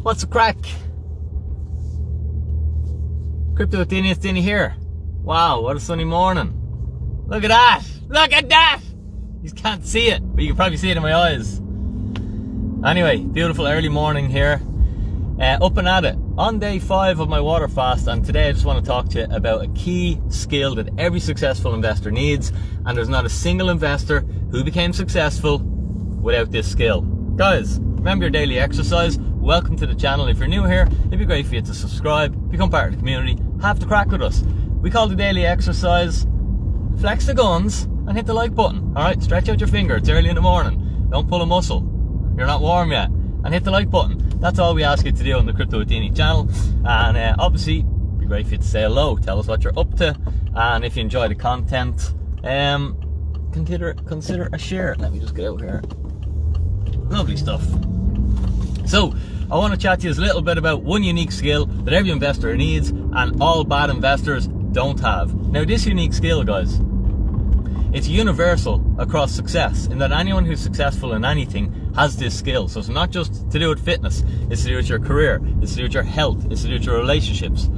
What's the crack? Crypto with Dinny, it's Dinny here. Wow, what a sunny morning. Look at that! Look at that! You can't see it, but you can probably see it in my eyes. Anyway, beautiful early morning here. Up and at it. On day 5 of my water fast, and today I just want to talk to you about a key skill that every successful investor needs, and there's not a single investor who became successful without this skill. Guys, remember your daily exercise. Welcome to the channel. If you're new here, it'd be great for you to subscribe, become part of the community, have the crack with us. We call the daily exercise flex the guns and hit the like button. Alright, stretch out your finger, it's early in the morning. Don't pull a muscle, you're not warm yet. And hit the like button. That's all we ask you to do on the Crypto with Dinny channel. And obviously, it'd be great for you to say hello, tell us what you're up to. And if you enjoy the content, consider a share. Let me just get out here. Lovely stuff. So, I want to chat to you a little bit about one unique skill that every investor needs and all bad investors don't have. Now, this unique skill, guys, it's universal across success in that anyone who's successful in anything has this skill. So it's not just to do with fitness, it's to do with your career, it's to do with your health, it's to do with your relationships,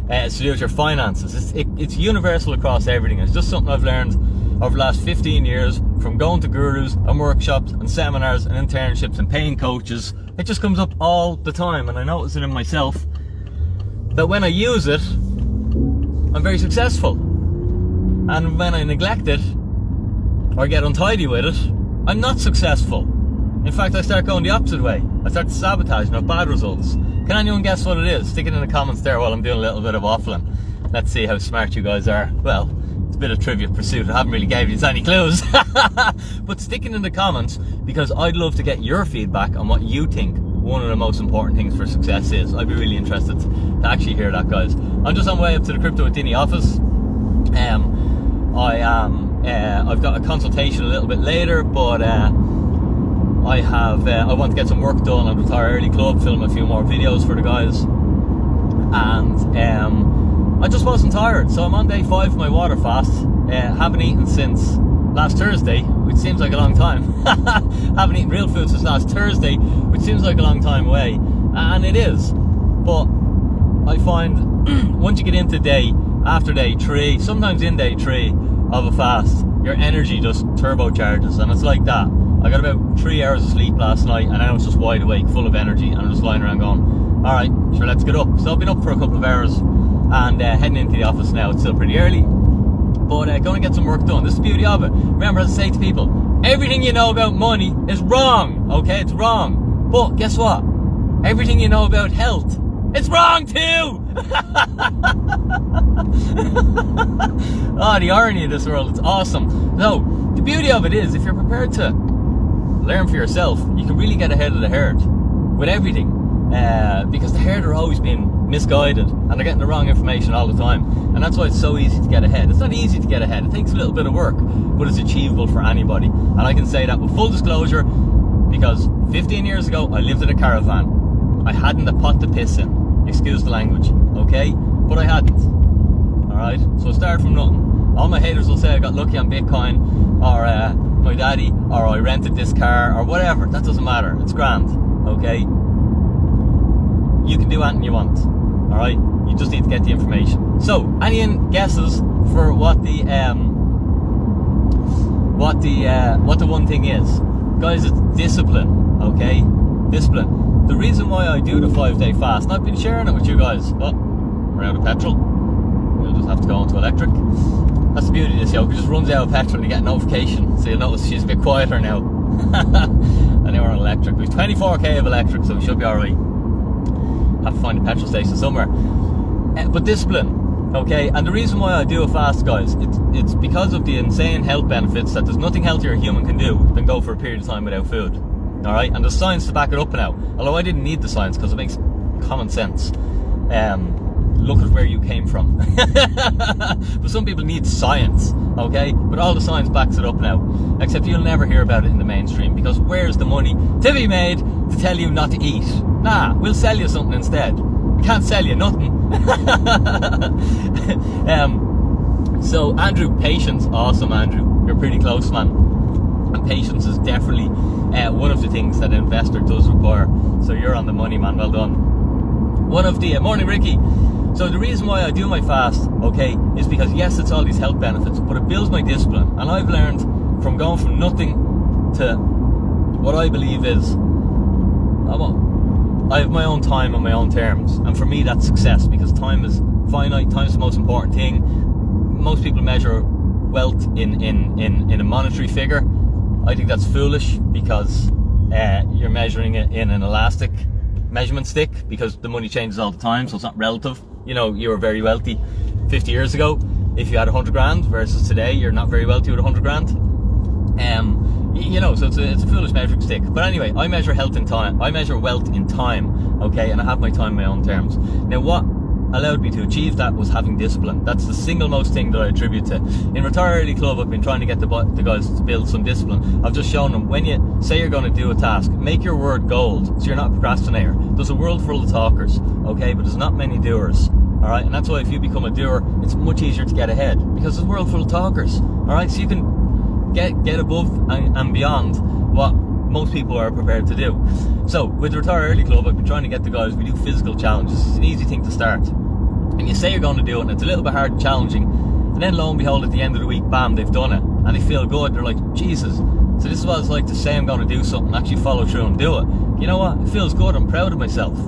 it's to do with your finances. It's universal across everything. It's just something I've learned over the last 15 years from going to gurus and workshops and seminars and internships and paying coaches. It just comes up all the time, and I notice it in myself that when I use it, I'm very successful. And when I neglect it or get untidy with it, I'm not successful. In fact, I start going the opposite way. I start to sabotage and have bad results. Can anyone guess what it is? Stick it in the comments there while I'm doing a little bit of waffling. Let's see how smart you guys are. Well, it's a bit of trivia pursuit. I haven't really gave you any clues. But stick it in the comments because I'd love to get your feedback on what you think one of the most important things for success is. I'd be really interested to actually hear that, guys. I'm just on my way up to the Crypto with Dinny office. I've got a consultation a little bit later, but I want to get some work done on the Retire Early Club, film a few more videos for the guys, and I just wasn't tired, so I'm on day 5 of my water fast. Haven't eaten since last Thursday, which seems like a long time. Haven't eaten real food since last Thursday, which seems like a long time away, and it is. But I find once you get into after day 3, sometimes in day 3 of a fast, your energy just turbocharges, and it's like that. I got about 3 hours of sleep last night, and I was just wide awake, full of energy, and I'm just lying around going, alright, sure, let's get up. So I've been up for a couple of hours, and heading into the office now. It's still pretty early, but going to get some work done. This is the beauty of it. Remember, as I say to people, everything you know about money is wrong, okay? It's wrong. But guess what? Everything you know about health, it's wrong too! Oh, the irony of this world, it's awesome. So, the beauty of it is, if you're prepared to learn for yourself, you can really get ahead of the herd with everything. Because the herd are always being misguided and they're getting the wrong information all the time. And that's why it's so easy to get ahead. It's not easy to get ahead, it takes a little bit of work, but it's achievable for anybody. And I can say that with full disclosure, because 15 years ago, I lived in a caravan. I hadn't a pot to piss in. Excuse the language, okay? But I hadn't. Alright? So I started from nothing. All my haters will say I got lucky on Bitcoin, or my daddy, or I rented this car, or whatever. That doesn't matter. It's grand, okay? You can do anything you want, alright? You just need to get the information. So, any guesses for what the one thing is? Guys, it's discipline, okay? Discipline. The reason why I do the 5-day fast, and I've been sharing it with you guys. Oh, we're out of petrol. We'll just have to go into electric. That's the beauty of this yoke. It just runs out of petrol and you get a notification. So you'll notice she's a bit quieter now. And now we're on electric. We've 24k of electric, so we should be alright. Have to find a petrol station somewhere. But discipline, okay? And the reason why I do a fast, guys, it's because of the insane health benefits that there's nothing healthier a human can do than go for a period of time without food. Alright, and there's science to back it up now. Although I didn't need the science because it makes common sense. Look at where you came from. But some people need science, okay? But all the science backs it up now. Except you'll never hear about it in the mainstream, because where's the money to be made to tell you not to eat? Nah, we'll sell you something instead. We can't sell you nothing. So Andrew, patience. Awesome, Andrew. You're pretty close, man. And patience is definitely one of the things that an investor does require. So you're on the money, man. Well done. One of the morning, Ricky. So the reason why I do my fast, okay, is because yes, it's all these health benefits, but it builds my discipline. And I've learned from going from nothing to what I believe is, I have my own time on my own terms. And for me, that's success, because time is finite. Time is the most important thing. Most people measure wealth in a monetary figure. I think that's foolish, because you're measuring it in an elastic measurement stick, because the money changes all the time, so it's not relative. You know, you were very wealthy 50 years ago if you had 100 grand, versus today you're not very wealthy with 100 grand. You know, so it's a foolish measuring stick. But anyway, I measure health in time. I measure wealth in time, okay, and I have my time on my own terms. Now, what allowed me to achieve that was having discipline. That's the single most thing that I attribute to. In Retire Early Club, I've been trying to get the guys to build some discipline. I've just shown them, when you say you're going to do a task, make your word gold, so you're not a procrastinator. There's a world full of talkers, okay, but there's not many doers. Alright, and that's why if you become a doer, it's much easier to get ahead, because there's a world full of talkers. Alright, so you can get above and beyond what most people are prepared to do. So with Retire Early Club, I've been trying to get the guys, we do physical challenges. It's an easy thing to start. And you say you're going to do it, and it's a little bit hard and challenging, and then lo and behold, at the end of the week, bam, they've done it, and they feel good. They're like, Jesus, so this is what it's like to say I'm going to do something, actually follow through and do it. You know what? It feels good. I'm proud of myself.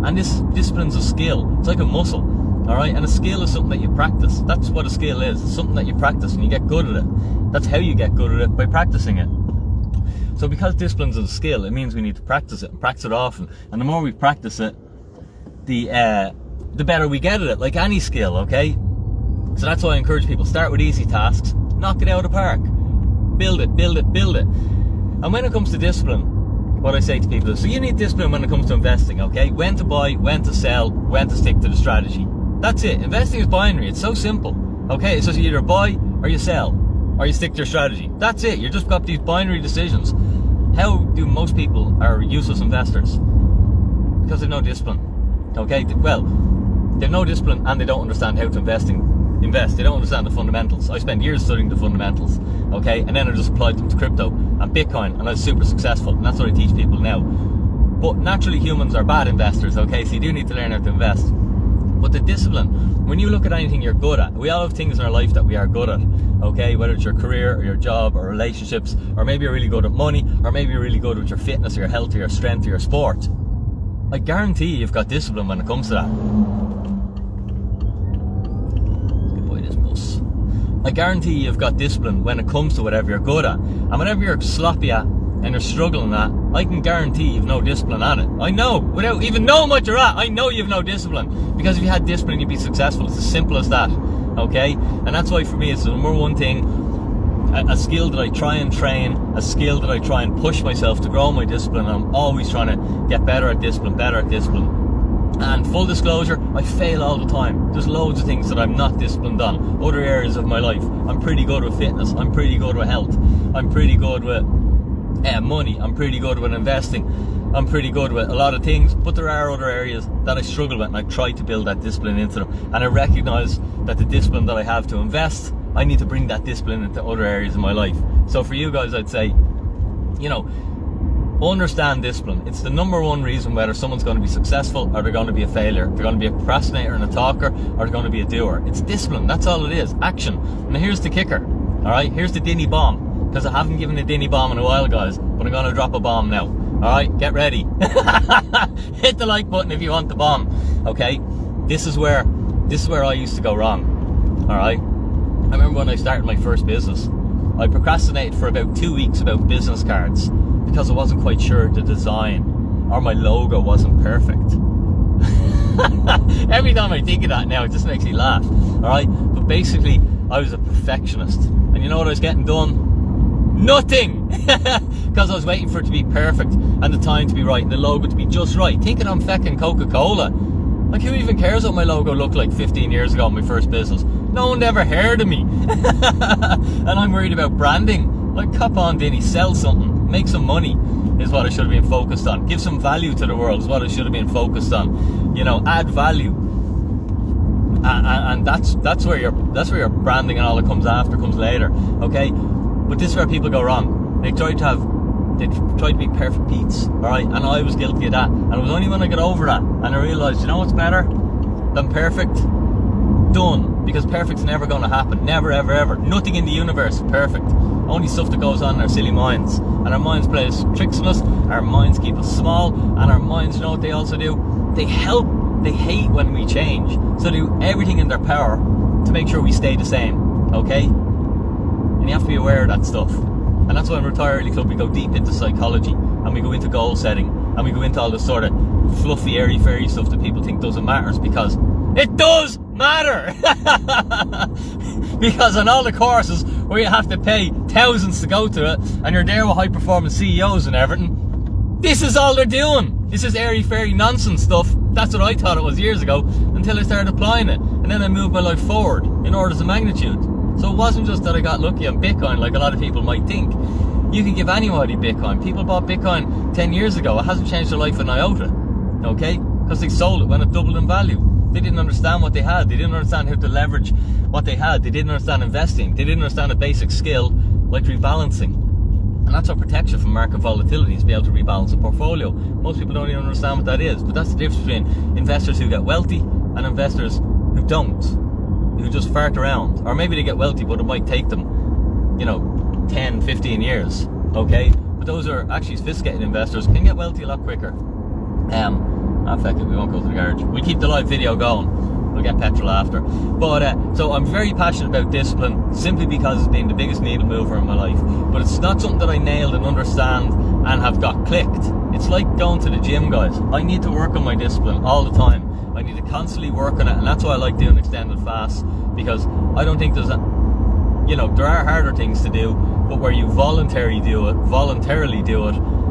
And this discipline's a skill. It's like a muscle, alright? And a skill is something that you practice. That's what a skill is. It's something that you practice and you get good at it. That's how you get good at it, by practicing it. So because discipline's a skill, it means we need to practice it, and practice it often. And the more we practice it, the better we get at it, like any skill, okay? So that's why I encourage people, start with easy tasks, knock it out of the park. Build it, build it, build it. And when it comes to discipline, what I say to people is, so you need discipline when it comes to investing, okay? When to buy, when to sell, when to stick to the strategy. That's it. Investing is binary. It's so simple, okay? It's just you either buy or you sell, or you stick to your strategy. That's it. You just got these binary decisions. How do most people are useless investors? Because they have no discipline, okay? Well, they have no discipline, and they don't understand how to invest. They don't understand the fundamentals. I spent years studying the fundamentals, okay? And then I just applied them to crypto and Bitcoin, and I was super successful. And that's what I teach people now. But naturally, humans are bad investors, okay? So you do need to learn how to invest. But the discipline, when you look at anything you're good at, we all have things in our life that we are good at, okay? Whether it's your career or your job or relationships, or maybe you're really good at money, or maybe you're really good with your fitness or your health or your strength or your sport. I guarantee you've got discipline when it comes to that. I guarantee you've got discipline when it comes to whatever you're good at. And whatever you're sloppy at and you're struggling at, I can guarantee you've no discipline at it. I know, without even knowing what you're at, I know you've no discipline. Because if you had discipline, you'd be successful. It's as simple as that, okay? And that's why for me, it's the number one thing, a skill that I try and train, a skill that I try and push myself to grow my discipline. I'm always trying to get better at discipline, better at discipline. And full disclosure, I fail all the time. There's loads of things that I'm not disciplined on. Other areas of my life. I'm pretty good with fitness. I'm pretty good with health. I'm pretty good with money. I'm pretty good with investing. I'm pretty good with a lot of things. But there are other areas that I struggle with, and I try to build that discipline into them. And I recognize that the discipline that I have to invest, I need to bring that discipline into other areas of my life. So for you guys, I'd say, you know, understand discipline. It's the number one reason whether someone's going to be successful or they're going to be a failure. They're going to be a procrastinator and a talker, or they're going to be a doer. It's discipline. That's all it is. Action. And here's the kicker. Alright, here's the Dinny bomb. Because I haven't given a Dinny bomb in a while, guys. But I'm going to drop a bomb now. Alright, get ready. Hit the like button if you want the bomb. Okay? This is where I used to go wrong. Alright? I remember when I started my first business, I procrastinated for about 2 weeks about business cards, because I wasn't quite sure the design, or my logo wasn't perfect. Every time I think of that now, it just makes me laugh. Alright? But basically, I was a perfectionist. And you know what I was getting done? Nothing! Because I was waiting for it to be perfect, and the time to be right, and the logo to be just right. Thinking I'm feckin' Coca-Cola. Like, who even cares what my logo looked like 15 years ago in my first business? No one ever heard of me. And I'm worried about branding. Like, cop on, Vinny, sell something. Make some money is what I should have been focused on. Give some value to the world is what I should have been focused on. You know, add value. And that's where your branding and all that comes later, okay? But this is where people go wrong. They tried to be perfect Pete's, alright? And I was guilty of that. And it was only when I got over that and I realised, you know what's better than perfect? Done. Because perfect's never going to happen. Never, ever, ever. Nothing in the universe is perfect. Only stuff that goes on in our silly minds. And our minds play tricks on us. Our minds keep us small. And our minds, you know what they also do? They hate when we change. So they do everything in their power to make sure we stay the same. Okay? And you have to be aware of that stuff. And that's why in Retire Early Club we go deep into psychology. And we go into goal setting. And we go into all this sort of fluffy, airy-fairy stuff that people think doesn't matter. Because it does matter! Because on all the courses where you have to pay thousands to go to it, and you're there with high-performance CEOs and everything, this is all they're doing. This is airy-fairy nonsense stuff. That's what I thought it was years ago, until I started applying it. And then I moved my life forward in orders of magnitude. So it wasn't just that I got lucky on Bitcoin like a lot of people might think. You can give anybody Bitcoin. People bought Bitcoin 10 years ago. It hasn't changed their life an iota. Okay? Because they sold it when it doubled in value. They didn't understand what they had. They didn't understand how to leverage what they had. They didn't understand investing. They didn't understand a basic skill like rebalancing. And that's what protects you from market volatility, is to be able to rebalance a portfolio. Most people don't even understand what that is. But that's the difference between investors who get wealthy and investors who don't. Who just fart around. Or maybe they get wealthy, but it might take them, 10, 15 years. Okay? But those are actually sophisticated investors, can get wealthy a lot quicker. Fuck it, we won't go to the garage. We'll keep the live video going. We'll get petrol after. But so I'm very passionate about discipline, simply because it's been the biggest needle mover in my life. But it's not something that I nailed and understand and have got clicked. It's like going to the gym, guys. I need to work on my discipline all the time. I need to constantly work on it, and that's why I like doing extended fasts, because I don't think there's there are harder things to do, but where you voluntarily do it,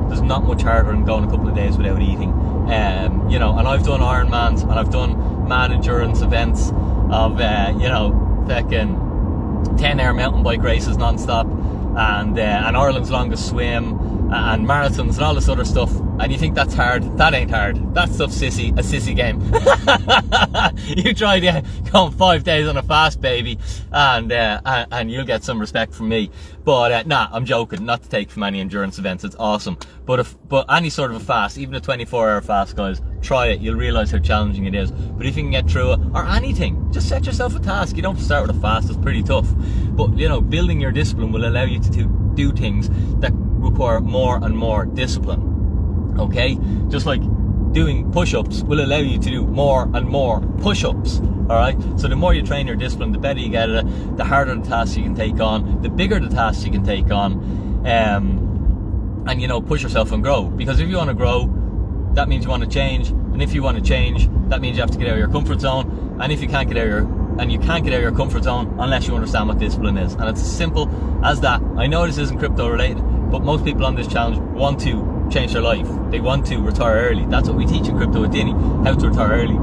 there's not much harder than going a couple of days without eating. And I've done Ironmans, and I've done mad endurance events of, fucking 10-hour mountain bike races non-stop, and Ireland's longest swim, and marathons and all this other stuff. And you think that's hard? That ain't hard. That stuff's a sissy game. You try going 5 days on a fast, baby, and you'll get some respect from me. But nah, I'm joking. Not to take from any endurance events. It's awesome. But any sort of a fast, even a 24-hour fast, guys, try it. You'll realise how challenging it is. But if you can get through it, or anything, just set yourself a task. You don't have to start with a fast. It's pretty tough. But building your discipline will allow you to do things that require more and more discipline. Okay, just like doing push-ups will allow you to do more and more push-ups. Alright, so the more you train your discipline, the better you get at it, the harder the tasks you can take on, the bigger the tasks you can take on, and push yourself and grow. Because if you want to grow, that means you want to change, and if you want to change, that means you have to get out of your comfort zone. And if you can't get out of your comfort zone unless you understand what discipline is. And it's as simple as that. I know this isn't crypto related, but most people on this challenge want to change their life. They want to retire early. That's what we teach in Crypto with Dinny, how to retire early.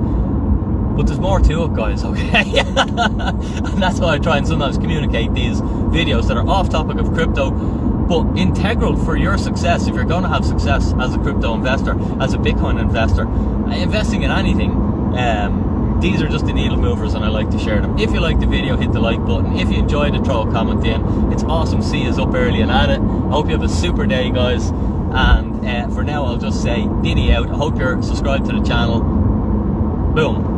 But there's more to it, guys, okay? And that's why I try and sometimes communicate these videos that are off topic of crypto, but integral for your success. If you're going to have success as a crypto investor, as a Bitcoin investor, investing in anything, these are just the needle movers, and I like to share them. If you like the video, hit the like button. If you enjoyed it, throw a comment in. It's awesome to see us up early and at it. I hope you have a super day, guys. And for now, I'll just say, Diddy out. I hope you're subscribed to the channel. Boom.